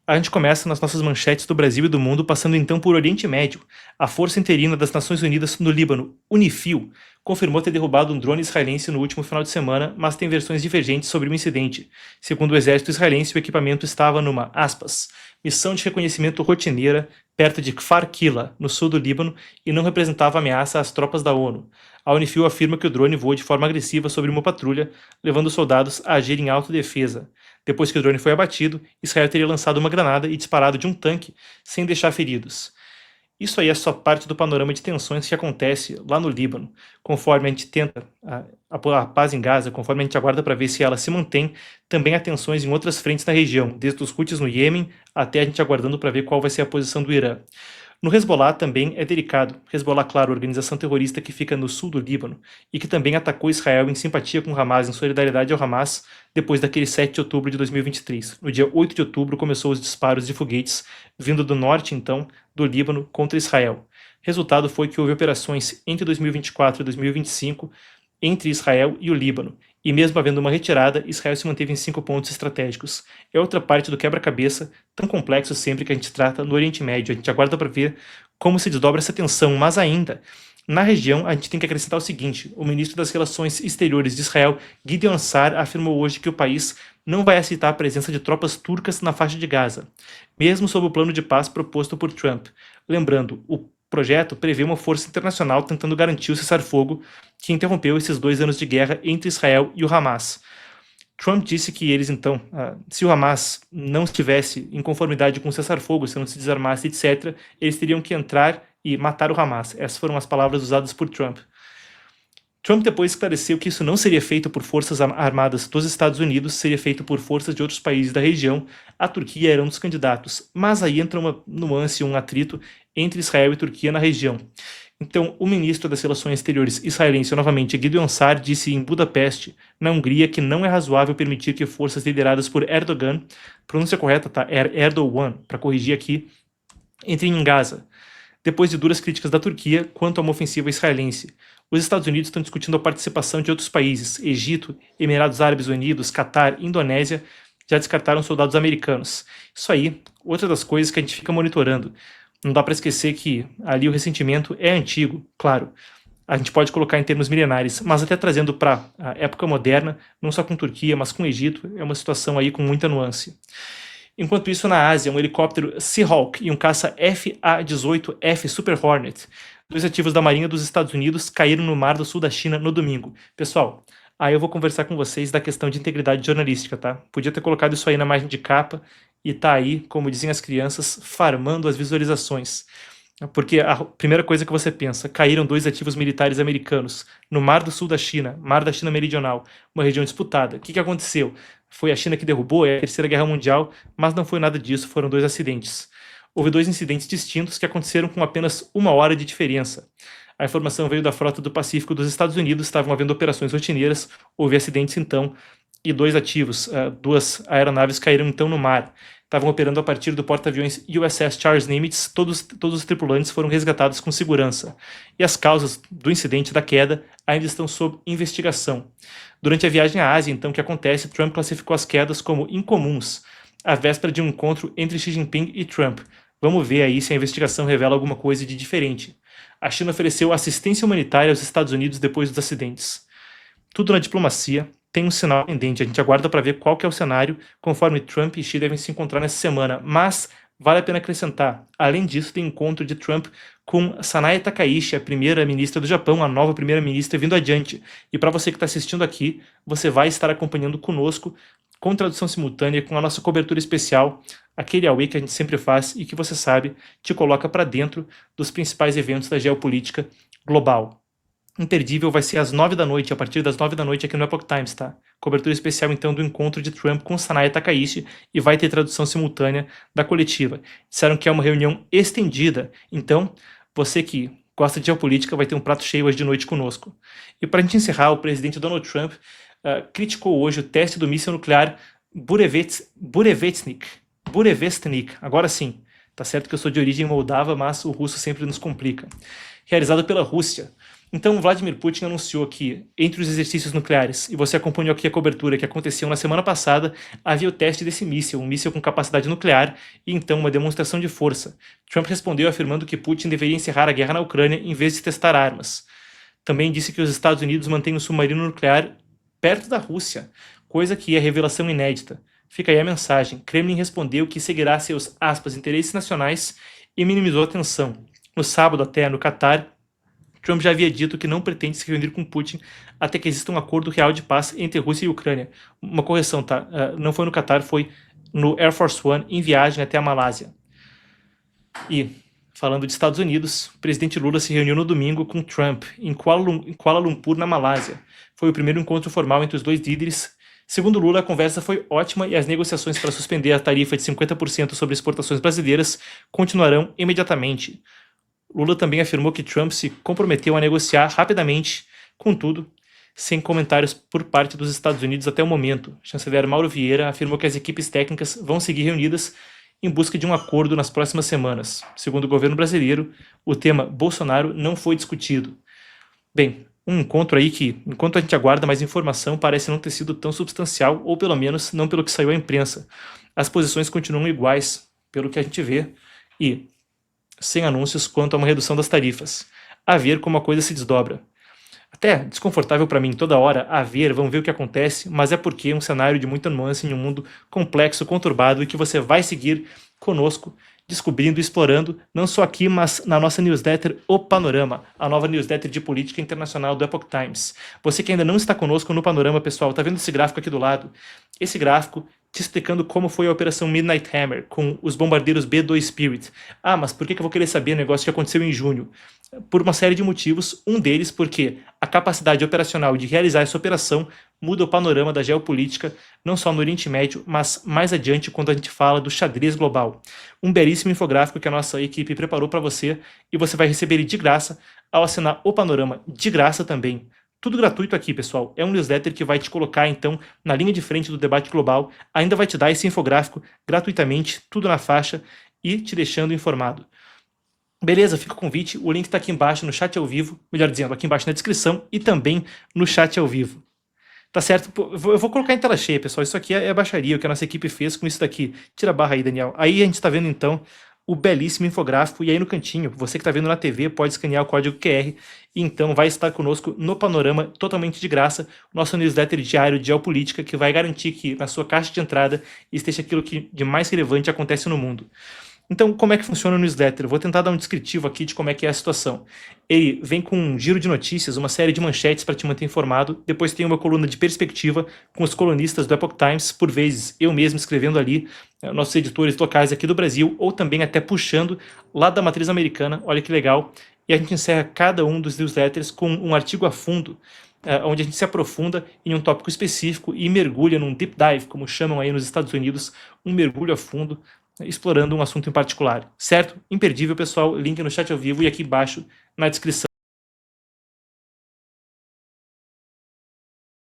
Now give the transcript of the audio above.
A gente começa nas nossas manchetes do Brasil e do mundo, passando então por Oriente Médio. A Força Interina das Nações Unidas no Líbano, UNIFIL, confirmou ter derrubado um drone israelense no último final de semana, mas tem versões divergentes sobre o incidente. Segundo o exército israelense, o equipamento estava numa, aspas, missão de reconhecimento rotineira perto de Kfar Kila, no sul do Líbano, e não representava ameaça às tropas da ONU. A UNIFIL afirma que o drone voou de forma agressiva sobre uma patrulha, levando os soldados a agir em autodefesa. Depois que o drone foi abatido, Israel teria lançado uma granada e disparado de um tanque, sem deixar feridos. Isso aí é só parte do panorama de tensões que acontece lá no Líbano. Conforme a gente tenta a paz em Gaza, conforme a gente aguarda para ver se ela se mantém, também há tensões em outras frentes na região, desde os Houthis no Iêmen até a gente aguardando para ver qual vai ser a posição do Irã. No Hezbollah também é delicado. Hezbollah, claro, organização terrorista que fica no sul do Líbano e que também atacou Israel em simpatia com o Hamas, em solidariedade ao Hamas, depois daquele 7 de outubro de 2023. No dia 8 de outubro começou os disparos de foguetes vindo do norte, então, do Líbano contra Israel. Resultado foi que houve operações entre 2024 e 2025 entre Israel e o Líbano, e mesmo havendo uma retirada, Israel se manteve em 5 pontos estratégicos. É outra parte do quebra-cabeça, tão complexo sempre que a gente trata no Oriente Médio. A gente aguarda para ver como se desdobra essa tensão, mas ainda, na região, a gente tem que acrescentar o seguinte: o ministro das Relações Exteriores de Israel, Gideon Sa'ar, afirmou hoje que o país não vai aceitar a presença de tropas turcas na faixa de Gaza, mesmo sob o plano de paz proposto por Trump. Lembrando, o projeto prevê uma força internacional tentando garantir o cessar-fogo que interrompeu esses 2 anos de guerra entre Israel e o Hamas. Trump disse que eles, então, se o Hamas não estivesse em conformidade com o cessar-fogo, se não se desarmasse, etc., eles teriam que entrar e matar o Hamas. Essas foram as palavras usadas por Trump. Trump depois esclareceu que isso não seria feito por forças armadas dos Estados Unidos, seria feito por forças de outros países da região. A Turquia era um dos candidatos, mas aí entra uma nuance, um atrito entre Israel e Turquia na região. Então, o ministro das Relações Exteriores israelense, novamente, Gideon Sa'ar, disse em Budapeste, na Hungria, que não é razoável permitir que forças lideradas por Erdogan, pronúncia correta, tá? Erdogan, para corrigir aqui, entrem em Gaza, depois de duras críticas da Turquia quanto a uma ofensiva israelense. Os Estados Unidos estão discutindo a participação de outros países. Egito, Emirados Árabes Unidos, Catar, Indonésia, já descartaram soldados americanos. Isso aí, outra das coisas que a gente fica monitorando. Não dá para esquecer que ali o ressentimento é antigo, claro. A gente pode colocar em termos milenares, mas até trazendo para a época moderna, não só com Turquia, mas com Egito, é uma situação aí com muita nuance. Enquanto isso, na Ásia, um helicóptero Seahawk e um caça FA-18F Super Hornet, 2 ativos da Marinha dos Estados Unidos, caíram no mar do sul da China no domingo. Pessoal, aí eu vou conversar com vocês da questão de integridade jornalística, tá? Podia ter colocado isso aí na margem de capa e tá aí, como dizem as crianças, farmando as visualizações. Porque a primeira coisa que você pensa, caíram 2 ativos militares americanos no mar do sul da China, mar da China Meridional, uma região disputada. O que aconteceu? Foi a China que derrubou, é a Terceira Guerra Mundial, mas não foi nada disso, foram 2 acidentes. Houve 2 incidentes distintos que aconteceram com apenas 1 hora de diferença. A informação veio da frota do Pacífico dos Estados Unidos, estavam havendo operações rotineiras, houve acidentes então, e 2 ativos, 2 aeronaves caíram então no mar. Estavam operando a partir do porta-aviões USS Charles Nimitz, todos os tripulantes foram resgatados com segurança. E as causas do incidente da queda ainda estão sob investigação. Durante a viagem à Ásia, então, que acontece, Trump classificou as quedas como incomuns, à véspera de um encontro entre Xi Jinping e Trump. Vamos ver aí se a investigação revela alguma coisa de diferente. A China ofereceu assistência humanitária aos Estados Unidos depois dos acidentes. Tudo na diplomacia tem um sinal pendente. A gente aguarda para ver qual que é o cenário, conforme Trump e Xi devem se encontrar nessa semana. Mas vale a pena acrescentar, além disso, tem encontro de Trump com Sanae Takaichi, a primeira-ministra do Japão, a nova primeira-ministra vindo adiante. E para você que está assistindo aqui, você vai estar acompanhando conosco, com tradução simultânea, com a nossa cobertura especial, aquele AUE que a gente sempre faz e que você sabe, te coloca para dentro dos principais eventos da geopolítica global. Imperdível vai ser às 9 da noite, a partir das 9 da noite aqui no Epoch Times, tá? Cobertura especial então do encontro de Trump com Sanae Takaichi e vai ter tradução simultânea da coletiva. Disseram que é uma reunião estendida, então você que gosta de geopolítica vai ter um prato cheio hoje de noite conosco. E para a gente encerrar, o presidente Donald Trump criticou hoje o teste do míssil nuclear Burevestnik, agora sim. Tá certo que eu sou de origem moldava, mas o russo sempre nos complica. Realizado pela Rússia. Então, Vladimir Putin anunciou que, entre os exercícios nucleares, e você acompanhou aqui a cobertura que aconteceu na semana passada, havia o teste desse míssil, um míssil com capacidade nuclear, e então uma demonstração de força. Trump respondeu afirmando que Putin deveria encerrar a guerra na Ucrânia em vez de testar armas. Também disse que os Estados Unidos mantêm um submarino nuclear perto da Rússia, coisa que é revelação inédita. Fica aí a mensagem. Kremlin respondeu que seguirá seus, aspas, interesses nacionais e minimizou a tensão. No sábado, até no Catar, Trump já havia dito que não pretende se reunir com Putin até que exista um acordo real de paz entre Rússia e Ucrânia. Uma correção, tá? Não foi no Catar, foi no Air Force One, em viagem até a Malásia. E, falando de Estados Unidos, o presidente Lula se reuniu no domingo com Trump, em Kuala Lumpur, na Malásia. Foi o primeiro encontro formal entre os dois líderes. Segundo Lula, a conversa foi ótima e as negociações para suspender a tarifa de 50% sobre exportações brasileiras continuarão imediatamente. Lula também afirmou que Trump se comprometeu a negociar rapidamente, contudo, sem comentários por parte dos Estados Unidos até o momento. O chanceler Mauro Vieira afirmou que as equipes técnicas vão seguir reunidas em busca de um acordo nas próximas semanas. Segundo o governo brasileiro, o tema Bolsonaro não foi discutido. Bem, um encontro aí que, enquanto a gente aguarda mais informação, parece não ter sido tão substancial, ou pelo menos não pelo que saiu à imprensa. As posições continuam iguais, pelo que a gente vê, e sem anúncios quanto a uma redução das tarifas. A ver como a coisa se desdobra. Até desconfortável para mim toda hora, a ver, vamos ver o que acontece, mas é porque é um cenário de muita nuance em um mundo complexo, conturbado e que você vai seguir conosco, descobrindo e explorando, não só aqui, mas na nossa newsletter O Panorama, a nova newsletter de política internacional do Epoch Times. Você que ainda não está conosco no Panorama, pessoal, tá vendo esse gráfico aqui do lado? Esse gráfico te explicando como foi a Operação Midnight Hammer com os bombardeiros B-2 Spirit. Ah, mas por que eu vou querer saber o negócio que aconteceu em junho? Por uma série de motivos, um deles porque a capacidade operacional de realizar essa operação muda o panorama da geopolítica, não só no Oriente Médio, mas mais adiante quando a gente fala do xadrez global. Um belíssimo infográfico que a nossa equipe preparou para você e você vai receber ele de graça ao assinar o Panorama, de graça também. Tudo gratuito aqui, pessoal. É um newsletter que vai te colocar, então, na linha de frente do debate global, ainda vai te dar esse infográfico gratuitamente, tudo na faixa e te deixando informado. Beleza, fica o convite, o link está aqui embaixo no chat ao vivo, melhor dizendo, aqui embaixo na descrição e também no chat ao vivo. Tá certo? Eu vou colocar em tela cheia, pessoal, isso aqui é baixaria, o que a nossa equipe fez com isso daqui. Tira a barra aí, Daniel. Aí a gente está vendo, então, o belíssimo infográfico, e aí no cantinho, você que está vendo na TV pode escanear o código QR, e então vai estar conosco no Panorama, totalmente de graça, nosso newsletter diário de geopolítica, que vai garantir que na sua caixa de entrada esteja aquilo que de mais relevante acontece no mundo. Então, como é que funciona o newsletter? Eu vou tentar dar um descritivo aqui de como é que é a situação. Ele vem com um giro de notícias, uma série de manchetes para te manter informado, depois tem uma coluna de perspectiva com os colunistas do Epoch Times, por vezes eu mesmo escrevendo ali, nossos editores locais aqui do Brasil, ou também até puxando lá da matriz americana, olha que legal, e a gente encerra cada um dos newsletters com um artigo a fundo, onde a gente se aprofunda em um tópico específico e mergulha num deep dive, como chamam aí nos Estados Unidos, um mergulho a fundo, explorando um assunto em particular, certo? Imperdível, pessoal, link no chat ao vivo e aqui embaixo na descrição.